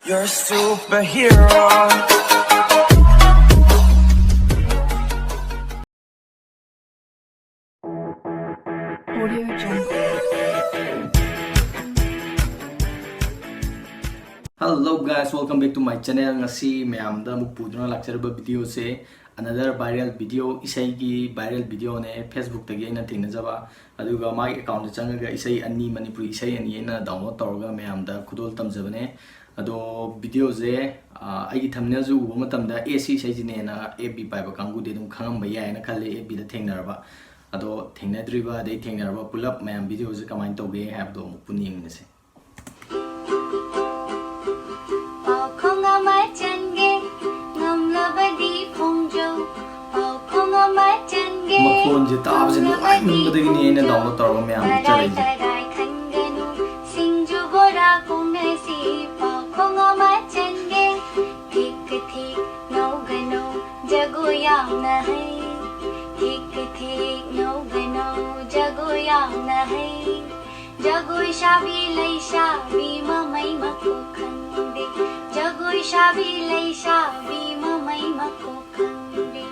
You're a superhero. Audio Jungle. Hello guys, welcome back to my channel. Ngasi mayamda mukpuduna lakcharba video se another viral video isai gi viral video ne Facebook tagi na thinajaba aduga my account changaga isai ani manipuri isai ani na download tawga mayamda khudol tamjabane ado video je ai thumbnail ju uba matamda AC isai jine na FB paiba kangu de dum khangam ba yai na khale FB da thengnaraba ado thengnadriba dei thengnaraba pulap mayam video je kamain tawge have do mukpuning ne se Makon je taab je nuai min badagi ni ina download tawga mayam chalai je Singju bora kung si pa kung amachenge thik thik no gano jagoyang na hai thik thik no gano jagoyang na hai jagoi shabi lai shabi mamai mako khande jagoi shabi lai shabi mamai mako khande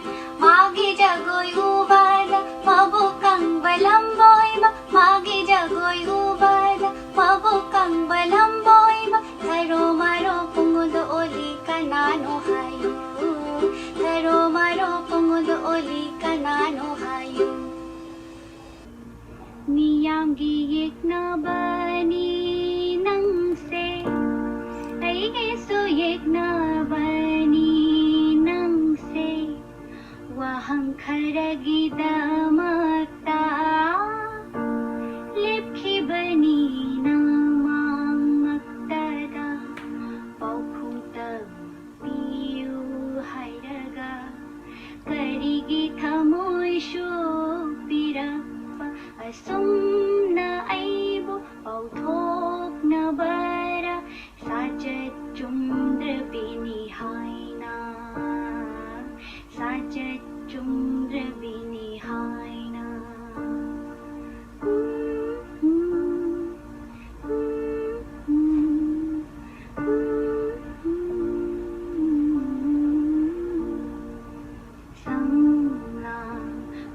magi jagoi ubada mabukang balam boy magi jagoi ubada mabukang balam boy tharo maro pungud oli kanano hayu tharo maro pungud oli kanano hayu niyam gi yekna bani nang se ai ge so yekna bani nang se wahang kharagi damakta lepki bani namaktada paukhuta piu hairaga karigi thamoi shupirapa asumna aibu pauthok na bara sajat chundra bini haina sajat chundra bini haina samla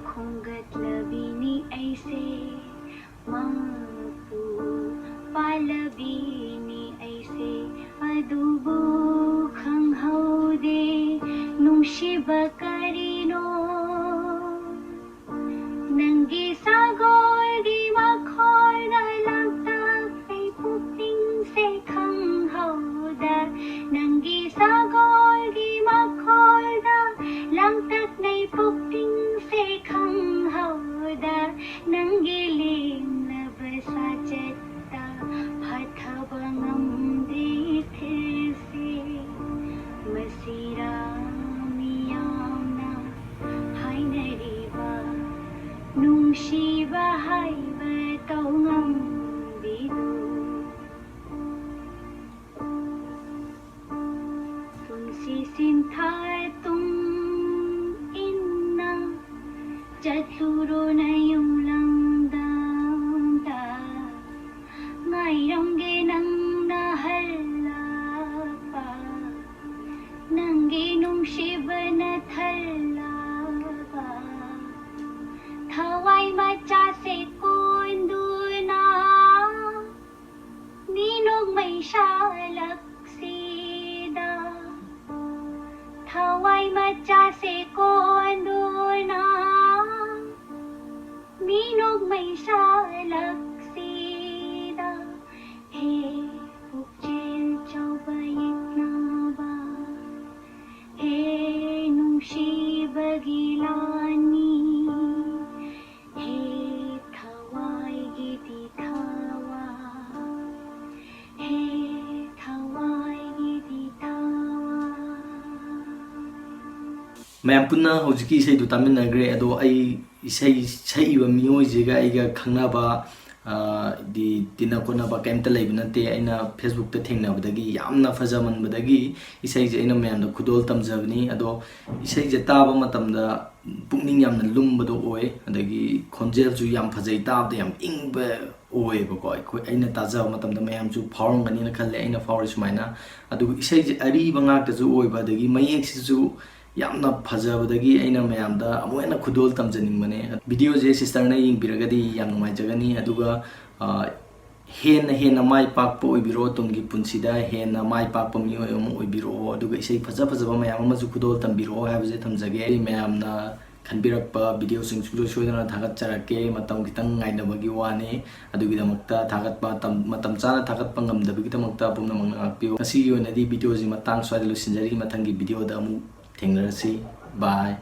khongat labini aise mapu palabini aise adubu khanghaude nungshibak karino nangi sagol di makhor na langtak ay puting se khanghauda nangi sagol di makhor na langtak nay puting se khanghauda nangi lim na basa jatta phathabangam dithse masira nungsiba haiba tawngam bidu punsi sinthar tum inna jaturo na yung langdamda ngayrongge nang nahala pa nangge nungsiba na thala pa thawai macha se kunduna ninog may shalak sida thawai macha se kunduna ninog may shalak sida he ukchil chawbayik na ba he nungshi bagilani mayam punna hojiki isai du tamin nagre ado ai isai iba mioi jega aiga khangnaba di tinakona ba kaimta leibnate aina Facebook ta thengnabadagi yamna fajamanbadagi isai je aina mayam da khudol tamjabni ado isai je taba matamda pukning yamna lumbado oi adagi khonjel ju yam phajai tabda yam ingba ꯑꯣꯏꯌꯦꯕꯀꯣ ꯑꯩꯅ ꯇꯥꯖꯕ ꯃꯇꯝꯗ ꯃꯌꯥꯝꯁꯨ ꯐꯥꯎꯔꯝꯒꯅꯤꯅ ꯈꯜꯂꯦ ꯑꯩꯅ ꯐꯥꯎꯔꯤ ꯁꯨꯃꯥꯏꯅ ꯑꯗꯨꯒ ꯏꯁꯩꯁꯦ ꯑꯔꯤꯕ ꯉꯥꯛꯇꯁꯨ ꯑꯣꯏꯕ ꯑꯗꯒꯤ ꯃꯌꯦꯛꯁꯤꯁꯨ ꯌꯥꯝꯅ ꯐꯖꯕꯗꯒꯤ ꯑꯩꯅ ꯃꯌꯥꯝꯗ ꯑꯃꯨꯛ ꯍꯦꯟꯅ ꯈꯨꯗꯣꯜ ꯇꯝꯖꯅꯤꯡꯕꯅꯦ ꯚꯤꯗꯤꯑꯣꯁꯦ ꯁꯤꯁꯇꯔꯅ ꯌꯦꯡꯕꯤꯔꯒꯗꯤ ꯌꯥꯝ ꯅꯨꯡꯉꯥꯏꯖꯒꯅꯤ ꯑꯗꯨꯒ ꯍꯦꯟꯅ ꯃꯥꯏ ꯄꯥꯛꯄ ꯑꯣꯏꯕꯤꯔꯣ ꯇꯨꯡꯒꯤ ꯄꯨꯟꯁꯤꯗ ꯍꯦꯟꯅ ꯃꯥꯏ ꯄꯥꯛꯄ ꯃꯤꯑꯣꯏ ꯑꯃ ꯑꯣꯏꯕꯤꯔꯛꯑꯣ ꯑꯗꯨꯒ ꯏꯁꯩ ꯐꯖꯕ ꯃꯌꯥꯝ ꯑꯃꯁꯨ ꯈꯨꯗꯣꯜ ꯇꯝꯕꯤꯔꯛꯑꯣ ꯍꯥꯏꯕꯁꯦ ꯊꯝꯖꯒꯦ ꯃꯌꯥꯝꯅ ꯈꯟꯕꯤꯔꯛꯄ ꯚꯤꯗꯤꯑꯣꯁꯤꯡ ꯁꯣꯏꯗꯅ ꯊꯥꯒꯠꯆꯔꯛꯀꯦ ꯃꯇꯝ ꯈꯤꯇꯪ ꯉꯥꯏꯅꯕꯒꯤ ꯋꯥꯅꯤ ꯑꯗꯨꯒꯤꯗꯃꯛꯇ ꯊꯥꯒꯠꯄ ꯃꯇꯝ ꯆꯥꯅ ꯊꯥꯒꯠꯄ ꯉꯝꯗꯕꯒꯤꯗꯃꯛꯇ ꯄꯨꯝꯅꯃꯛꯅ ꯉꯥꯛꯄꯤꯌꯨ ꯉꯁꯤꯒꯤ ꯑꯣꯏꯅꯗꯤ ꯚꯤꯗꯤꯑꯣꯁꯤ ꯃꯇꯥꯡ ꯁ꯭ꯋꯥꯏꯗ ꯂꯣꯏꯁꯤꯟꯖꯔꯤ ꯃꯊꯪꯒꯤ ꯚꯤꯗꯤꯑꯣꯗ ꯑꯃꯨꯛ ꯊꯦꯡꯅꯔꯁꯤ ꯕꯥꯏ